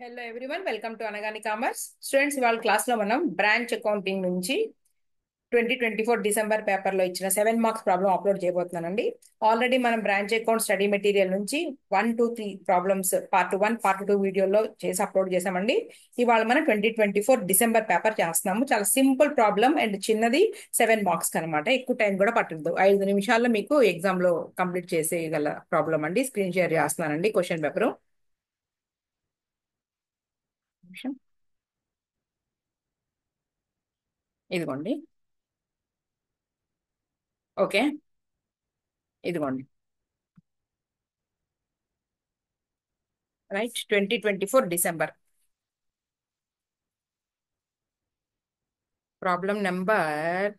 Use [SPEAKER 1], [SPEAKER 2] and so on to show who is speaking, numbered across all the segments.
[SPEAKER 1] Hello everyone, welcome to Anagani commerce. Students, ఇవాళ class లో మనం బ్రాంచ్ అకౌంటింగ్ నుంచి 2024 డిసెంబర్ పేపర్ లో ఇచ్చిన 7 మార్క్స్ ప్రాబ్లం అప్లోడ్ చేయబోతున్నానండి. ఆల్రెడీ మనం బ్రాంచ్ అకౌంట్ స్టడీ మెటీరియల్ నుంచి 1, 2, 3 ప్రాబ్లమ్స్ పార్ట్ 1, పార్ట్ 2 వీడియోలో చేసి అప్లోడ్ చేసామండి. ఇవాళ మనం 2024 డిసెంబర్ పేపర్ చేస్తున్నాము. చాలా సింపుల్ ప్రాబ్లం అండ్ చిన్నది, 7 మార్క్స్ అనమాట. ఎక్కువ టైం కూడా పట్టదు. 5 నిమిషాల్లో మీకు ఎగ్జామ్ లో కంప్లీట్ చేసేయగల ప్రాబ్లం అండి. స్క్రీన్ షేర్ చేస్తున్నానండి క్వశ్చన్ పేపర్. ఇదిగోండి. ఓకే, ఇదిగోండి. Right, 2024 December. Problem number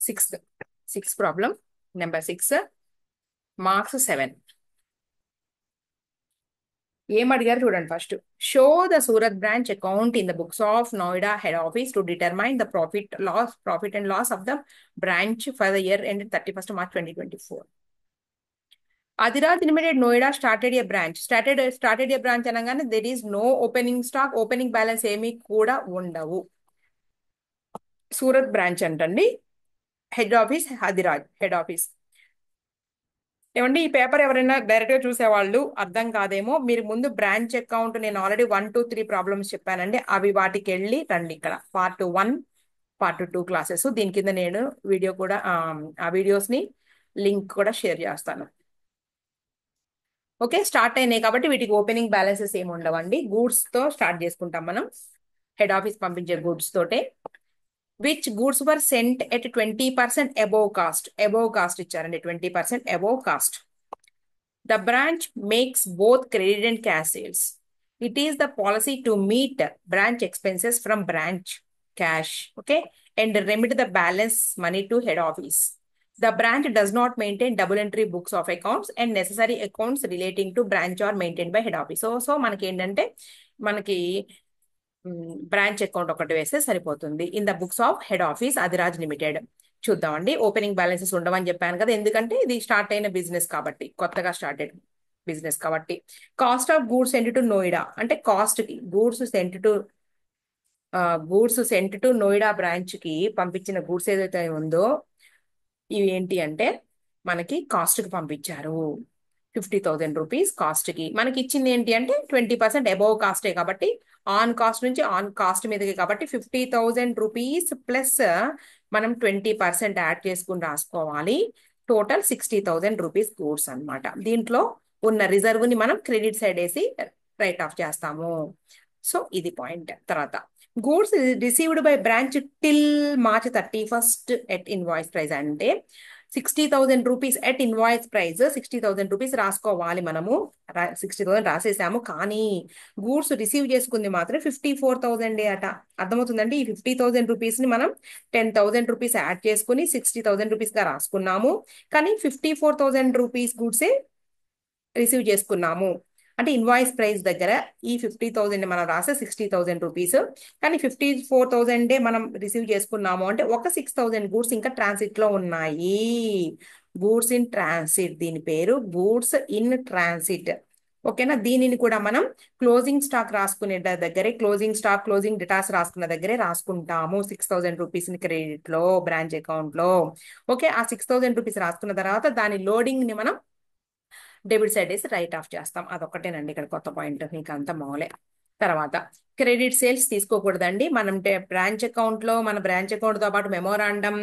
[SPEAKER 1] 6. Problem number 6, marks 7. ఏం అడిగారు చూడండి. First, show the Surat branch account in the books of Noida head office to determine the profit and loss of the branch for the year end 31st March 2024. Adiraj Limited Noida started a branch అనగానే there is no opening stock, opening balance ఏమీ కూడా ఉండవు. Surat branch అంటండి. Head office Adiraj head office. ఏమండి, ఈ paper ఎవరైనా direct గా చూసేవాళ్ళు అర్థం కాదేమో. మీరు ముందు బ్రాంచ్ అకౌంట్, నేను ఆల్రెడీ 1, 2, 3 ప్రాబ్లమ్స్ చెప్పానండి. అవి వాటికి వెళ్ళి రండి. ఇక్కడ పార్ట్ 1, పార్ట్ 2 క్లాసెస్. దీని కింద నేను వీడియో కూడా ఆ వీడియోస్ ని లింక్ కూడా షేర్ చేస్తాను. ఓకే, స్టార్ట్ అయినాయి కాబట్టి వీటికి ఓపెనింగ్ బ్యాలెన్సెస్ ఏమి ఉండవండి. గూడ్స్ తో స్టార్ట్ చేసుకుంటాం మనం. హెడ్ ఆఫీస్ పంపించే గూడ్స్ తోటే. Which goods were cent at 20% above cost. Above cost ఇచ్చారండి, 20% above cost. The branch makes both credit and cash sales. It is the policy to meet branch expenses from branch cash, okay, and remit the balance money to head office. The branch does not maintain double entry books of accounts and necessary accounts relating to branch are maintained by head office. So మనకి ఏంటంటే, మనకి branch account ఒకటి వేస్తే సరిపోతుంది. In the books of head office Adiraj limited. చూద్దామండి. Opening balances ఉండవని చెప్పాను కదా, ఎందుకంటే ఇది స్టార్ట్ అయిన బిజినెస్ కాబట్టి, కొత్తగా స్టార్టెడ్ బిజినెస్ కాబట్టి. Cost of goods sent to Noida అంటే కాస్ట్ కి, goods sent to Noida branch కి పంపించిన గూడ్స్ ఏదైతే ఉందో ఇవి ఏంటి అంటే మనకి కాస్ట్ కి పంపించారు. 50,000 రూపీస్ కాస్ట్ కి. మనకి ఇచ్చింది ఏంటి అంటే 20% అబోవ్ కాస్టే కాబట్టి, ఆన్ కాస్ట్ నుంచి ఆన్ కాస్ట్ మీదకి కాబట్టి 50,000 రూపీస్ ప్లస్ మనం 20% యాడ్ చేసుకుని రాసుకోవాలి. టోటల్ 60,000 రూపీస్ గూడ్స్ అన్నమాట. దీంట్లో ఉన్న రిజర్వ్ ని మనం క్రెడిట్ సైడ్ వేసి రైట్ ఆఫ్ చేస్తాము. సో ఇది పాయింట్. తర్వాత, goods received by branch till March 31st at invoice price అంటే 60,000 rupees at invoice price. 60,000 rupees రాసుకోవాలి మనము. 60,000 రాసేసాము, కానీ గూడ్స్ రిసీవ్ చేసుకుంది మాత్రం 54,000 అట. అర్థమవుతుందండి. ఈ 50,000 రూపీస్ ని మనం 10,000 రూపీస్ యాడ్ చేసుకుని 60,000 రూపీస్ గా రాసుకున్నాము. కానీ 54,000 రూపీస్ గూడ్సే రిసీవ్ చేసుకున్నాము. అంటే ఇన్వాయిస్ ప్రైస్ దగ్గర ఈ 50,000 మనం రాసే 60,000 రూపీస్, కానీ 54,000 మనం రిసీవ్ చేసుకున్నాము అంటే ఒక 6,000 గూడ్స్ ఇంకా ట్రాన్సిట్ లో ఉన్నాయి. గూడ్స్ ఇన్ ట్రాన్సిట్, దీని పేరు గూడ్స్ ఇన్ ట్రాన్సిట్. ఓకేనా. దీనిని కూడా మనం క్లోజింగ్ స్టాక్ రాసుకునే దగ్గరే, క్లోజింగ్ స్టాక్, క్లోజింగ్ డేటాస్ రాసుకున్న దగ్గరే రాసుకుంటాము. 6,000 రూపీస్ క్రెడిట్ లో బ్రాంచ్ అకౌంట్ లో. ఓకే, ఆ 6,000 రూపీస్ రాసుకున్న తర్వాత దాని లోడింగ్ ని మనం డెబిట్ సైడ్ వేసి రైట్ ఆఫ్ చేస్తాం. అదొక్కటేనండి ఇక్కడ కొత్త పాయింట్, మీకు అంత మామూలే. తర్వాత, క్రెడిట్ సేల్స్ తీసుకోకూడదండి. మనం బ్రాంచ్ అకౌంట్ లో, మన బ్రాంచ్ అకౌంట్ తో పాటు మెమోరాండం,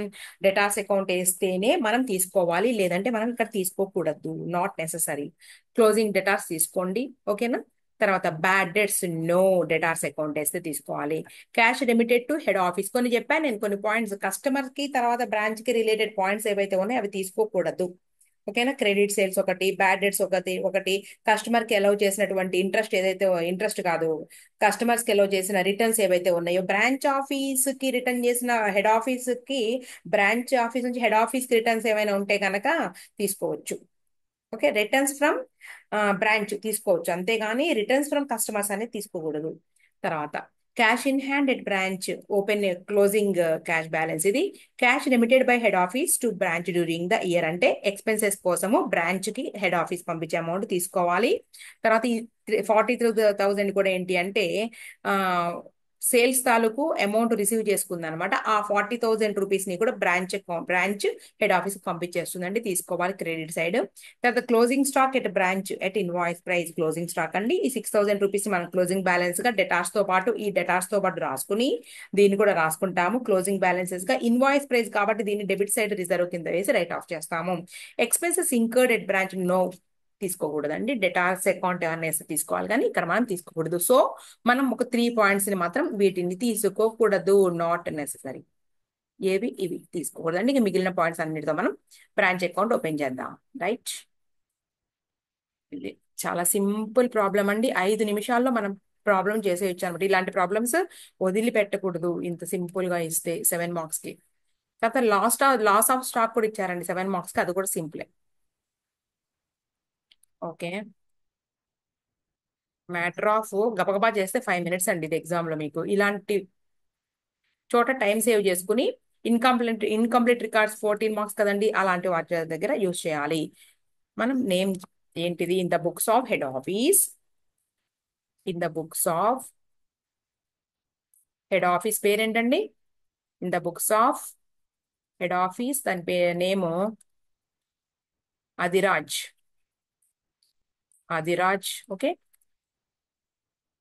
[SPEAKER 1] డేటాస్ అకౌంట్ వేస్తేనే మనం తీసుకోవాలి, లేదంటే మనం ఇక్కడ తీసుకోకూడదు. Not necessary. క్లోజింగ్ డేటాస్ తీసుకోండి, ఓకేనా. తర్వాత, bad debts no, debtors account వేస్తే తీసుకోవాలి. Cash remitted to head office, కొన్ని చెప్పాను నేను, కొన్ని పాయింట్స్ కస్టమర్ కి తర్వాత బ్రాంచ్ కి రిలేటెడ్ పాయింట్స్ ఏవైతే ఉన్నాయో అవి తీసుకోకూడదు. ఓకేనా. క్రెడిట్ సేల్స్ ఒకటి, బ్యాడ్ డెట్స్ ఒకటి, కస్టమర్ కి అలౌ చేసినటువంటి ఇంట్రెస్ట్ ఏదైతే, ఇంట్రెస్ట్ కాదు, కస్టమర్స్ కి అలౌ చేసిన రిటర్న్స్ ఏవైతే ఉన్నాయో, బ్రాంచ్ ఆఫీస్ కి రిటర్న్ చేసిన హెడ్ ఆఫీస్ కి, బ్రాంచ్ ఆఫీస్ నుంచి హెడ్ ఆఫీస్ కి రిటర్న్స్ ఏమైనా ఉంటే కనుక తీసుకోవచ్చు. ఓకే, రిటర్న్స్ ఫ్రమ్ బ్రాంచ్ తీసుకోవచ్చు, అంతేగాని రిటర్న్స్ ఫ్రమ్ కస్టమర్స్ అనేది తీసుకోకూడదు. తర్వాత, cash in hand at branch open closing cash balance. ఇది cash remitted by head office to branch during the year, అంటే ఎక్స్పెన్సెస్ కోసము బ్రాంచ్ కి హెడ్ ఆఫీస్ పంపించే అమౌంట్ తీసుకోవాలి. తర్వాత ఈ 43,000 కూడా ఏంటి అంటే సేల్స్ తాలూకు అమౌంట్ రిసీవ్ చేసుకుంది అనమాట. ఆ 40,000 రూపీస్ ని కూడా బ్రాంచ్ హెడ్ ఆఫీస్ కి పంపించేస్తుందండి, తీసుకోవాలి క్రెడిట్ సైడ్. తర్వాత closing stock at branch at invoice price closing stock అండి. ఈ 6,000 రూపీస్ మనం క్లోజింగ్ బ్యాలెన్స్ గా డెటార్స్ తో పాటు ఈ డెటార్స్ తో పాటు రాసుకుని దీన్ని కూడా రాసుకుంటాము క్లోజింగ్ బ్యాలెన్సెస్ గా. ఇన్వాయిస్ ప్రైస్ కాబట్టి దీన్ని డెబిట్ సైడ్ రిజర్వ్ కింద వేసి రైట్ ఆఫ్ చేస్తాము. Expenses incurred at branch no, తీసుకోకూడదండి. డెటార్స్ అకౌంట్ అనేసి తీసుకోవాలి కానీ ఇక్కడ మనం తీసుకోకూడదు. సో మనం ఒక 3 పాయింట్స్ ని మాత్రం వీటిని తీసుకోకూడదు, నాట్ నెసెసరీ. ఏవి ఇవి తీసుకోకూడదండి. ఇక మిగిలిన పాయింట్స్ అన్నిటితో మనం బ్రాంచ్ అకౌంట్ ఓపెన్ చేద్దాం. రైట్, ఇది చాలా సింపుల్ ప్రాబ్లం అండి. 5 నిమిషాల్లో మనం ప్రాబ్లం చేసేయచ్చు అనమాట. ఇలాంటి ప్రాబ్లమ్స్ వదిలిపెట్టకూడదు. ఇంత సింపుల్ గా ఇస్తే 7 మార్క్స్ కి. తర్వాత లాస్ ఆఫ్ స్టాక్ కూడా ఇచ్చారండి 7 మార్క్స్ కి, అది కూడా సింపులే. ఓకే, మ్యాటర్ ఆఫ్ గబగబా చేస్తే 5 మినిట్స్ అండి ఇది ఎగ్జామ్ లో. మీకు ఇలాంటి చోట టైం సేవ్ చేసుకుని ఇన్కంప్లీట్ రికార్డ్స్ 14 మార్క్స్ కదండి, అలాంటి వాటి దగ్గర యూజ్ చేయాలి. మనం నేమ్ ఏంటిది, in the books of head office, in the books of head office పేరేంటండి, in the books of head office దాని name Adiraj. Adiraj, okay.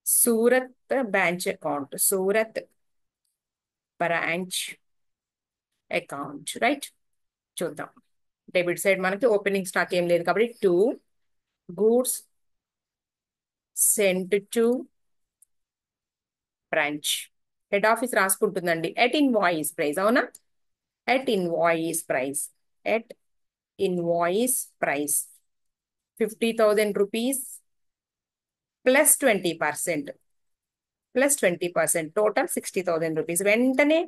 [SPEAKER 1] Surat branch account, Surat branch account. Right, చూద్దాం. డెబిట్ సైడ్ మనకి ఓపెనింగ్ స్టాక్ ఏం లేదు కాబట్టి 2 goods sent to branch. Head office రాసుకుంటుందండి at invoice price, అవునా? At invoice price, at invoice price 50,000 rupees plus 20%, total 60,000 rupees. వెంటనే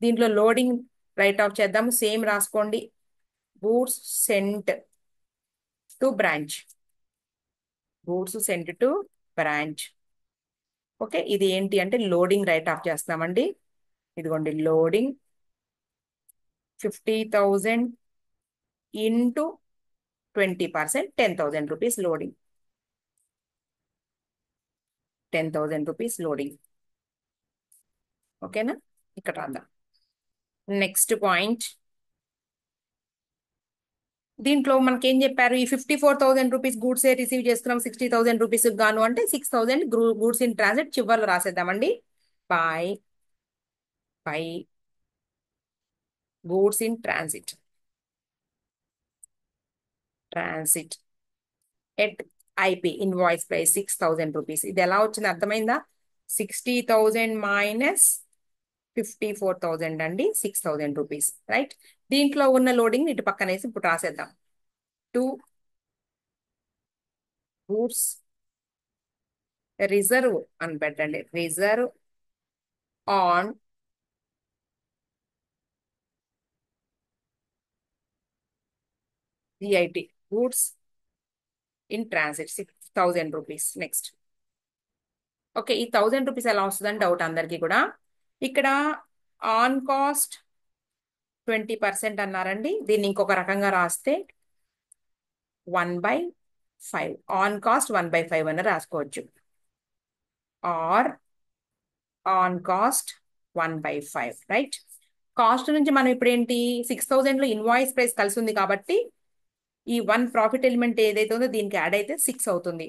[SPEAKER 1] దీంట్లో లోడింగ్ రైట్ ఆఫ్ చేద్దాము. సేమ్ రాసుకోండి, goods sent to branch, goods sent to branch. Okay, ఇది ఏంటి అంటే loading right of చేస్తామండి. ఇదిగోండి loading 50,000 into 20%, 10,000 rupees loading, 10,000 rupees loading. ఓకేనా, ఇక్కడ రాద్దాం. నెక్స్ట్ పాయింట్, దీంట్లో మనకి ఏం చెప్పారు, ఈ 54,000 రూపీస్ గూడ్స్ రిసీవ్ చేసుకున్నాం 60,000 రూపీస్ గాను అంటే 6,000 గూడ్స్ ఇన్ ట్రాన్సిట్ చివర్లో రాసేద్దామండి. By goods in transit at IP invoice price 6,000 rupees. ఇది ఎలా వచ్చింది అర్థమైందా? 60,000 మైనస్ 54,000 అండి, 6,000 రూపీస్. రైట్, దీంట్లో ఉన్న లోడింగ్ ఇటు పక్కనేసి ఇప్పుడు రాసేద్దాం. 2 గూడ్స్ రిజర్వ్ అని పెట్టండి, reserve on GIT, goods in transit 6,000 rupees. Next, okay, ఈ 1,000 రూపీస్ ఎలా వస్తుందని డౌట్ అందరికీ కూడా. ఇక్కడ ఆన్ కాస్ట్ 20% అన్నారండి, దీన్ని ఇంకొక రకంగా రాస్తే 1/5, ఆన్ కాస్ట్ 1/5 అని రాసుకోవచ్చు, or on cost 1/5. Right, cost నుంచి మనం ఇప్పుడు ఏంటి 6,000 లో ఇన్వాయిస్ ప్రైస్ కలిసి ఉంది కాబట్టి ఈ 1 ప్రాఫిట్ ఎలిమెంట్ ఏదైతే ఉందో దీనికి యాడ్ అయితే 6 అవుతుంది.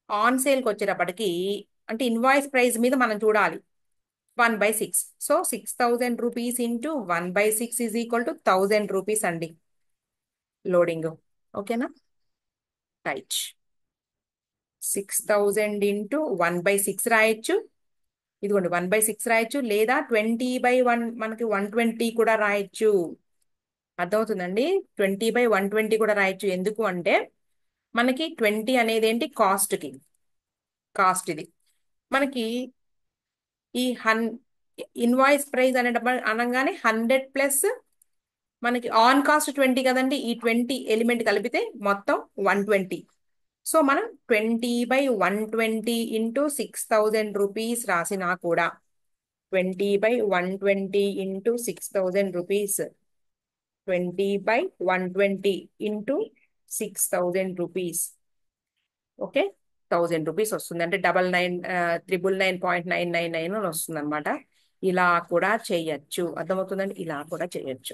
[SPEAKER 1] ఆన్ సేల్కి వచ్చేటప్పటికి అంటే ఇన్వాయిస్ ప్రైస్ మీద మనం చూడాలి, 1/6. So 6,000 rupees into 1/6 is equal to 1,000 rupees అండి లోడింగ్. ఓకేనా, రైట్, 6,000 ఇంటూ 1/6 రాయొచ్చు. ఇదిగోండి 1/6 రాయొచ్చు, లేదా 20/1 మనకి 120 కూడా రాయొచ్చు. అర్థమవుతుందండి, 20/120 కూడా రాయొచ్చు. ఎందుకు అంటే మనకి 20 అనేది ఏంటి, కాస్ట్ ఇది మనకి ఈ ఇన్వాయిస్ ప్రైస్ అనగానే 100 ప్లస్ మనకి ఆన్ కాస్ట్ 20 కదండి, ఈ 20 ఎలిమెంట్ కలిపితే మొత్తం 120. సో మనం 20/120 × 6,000 రూపీస్ రాసినా కూడా 20/120 × 6,000 రూపీస్ 20/120 × 6,000 రూపీస్ ఓకే 1,000 రూపీస్ వస్తుంది అంటే 999.999 అని వస్తుంది అనమాట. ఇలా కూడా చేయొచ్చు, అర్థమవుతుందండి, ఇలా కూడా చేయొచ్చు.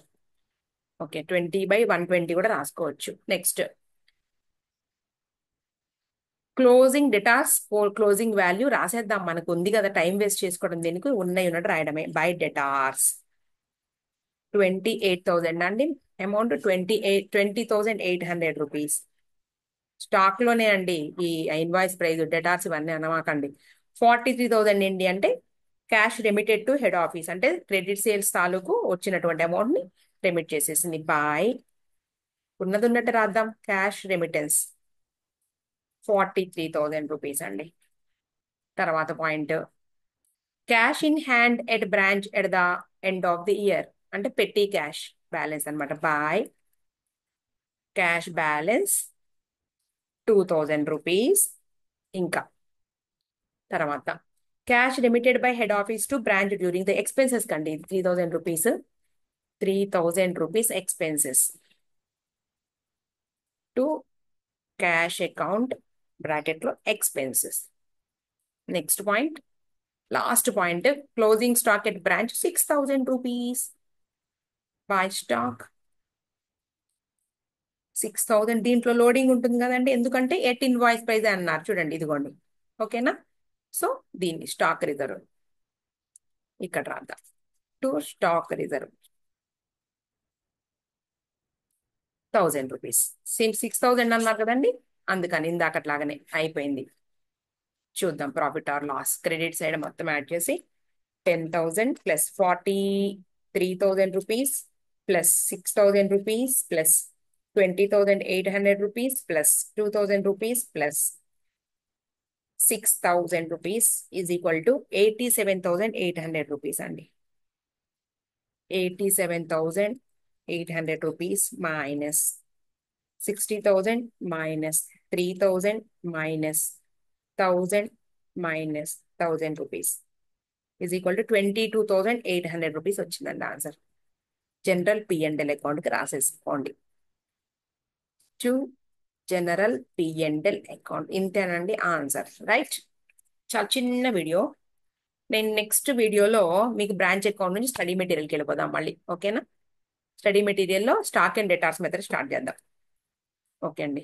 [SPEAKER 1] ఓకే 20/120 కూడా రాసుకోవచ్చు. Next closing debtors closing value రాసేద్దాం, మనకు ఉంది కదా, టైం వేస్ట్ చేసుకోవడం దేనికి, ఉన్నట్టు రాయడమే. బై డేటార్స్ 28,000 అండి, అమౌంట్ 20,800 రూపీస్. స్టాక్ లోనే అండి, ఈ ఇన్వాయిస్ ప్రైస్ డేటార్స్ ఇవన్నీ అనమాకండి. 43,000 ఏంటి అంటే cash remitted to head office, అంటే క్రెడిట్ సేల్స్ తాలూకు వచ్చినటువంటి అమౌంట్ ని రెమిట్ చేసేసింది. బాయ్ ఉన్నది ఉన్నట్టు రాద్దాం, క్యాష్ రెమిటెన్స్ 43,000 రూపీస్ అండి. తర్వాత point cash in hand at branch at the end of the year, అంటే పెట్టి క్యాష్ బ్యాలెన్స్ అనమాట. By cash balance 2,000 rupees. ఇంకా తర్వాత cash remitted by head office to branch during the expenses కండి 3,000 rupees. 3,000 rupees expenses to cash account bracket లో expenses. Next point, last point, closing stock at branch 6,000 rupees. By stock 6,000, దీంట్లో loading ఉంటుంది కదండి, ఎందుకంటే at invoice price అన్నారు చూడండి, ఇదిగోండి. ఓకేనా, సో దీన్ని స్టాక్ రిజర్వ్ ఇక్కడ రాద్దాం. To stock reserve 1,000 rupees. Same 6,000 అన్నారు కదండి, అందుకని ఇందాకట్లాగానే అయిపోయింది. చూద్దాం profit or loss. Credit side మొత్తం యాడ్ చేసి 10,000 plus 43,000 rupees plus 6,000 rupees plus 20,800 rupees plus 2,000 rupees plus 6,000 rupees is equal to 87,800 rupees అండి. 87,800 rupees minus 60,000 minus 3,000 minus 1,000 minus 1,000 rupees is equal to 22,800 rupees వచ్చిందండి ఆన్సర్. జనరల్ పిఎండ్ఎల్ అకౌంట్కి రాసేసుకోండి. To general P and L account, ఇంతేనండి answer. Right, చాలా చిన్న video. నేను next వీడియోలో మీకు బ్రాంచ్ అకౌంట్ నుంచి స్టడీ మెటీరియల్కి వెళ్ళిపోదాం మళ్ళీ. ఓకేనా, స్టడీ మెటీరియల్లో stock and debtors method start చేద్దాం. ఓకే అండి.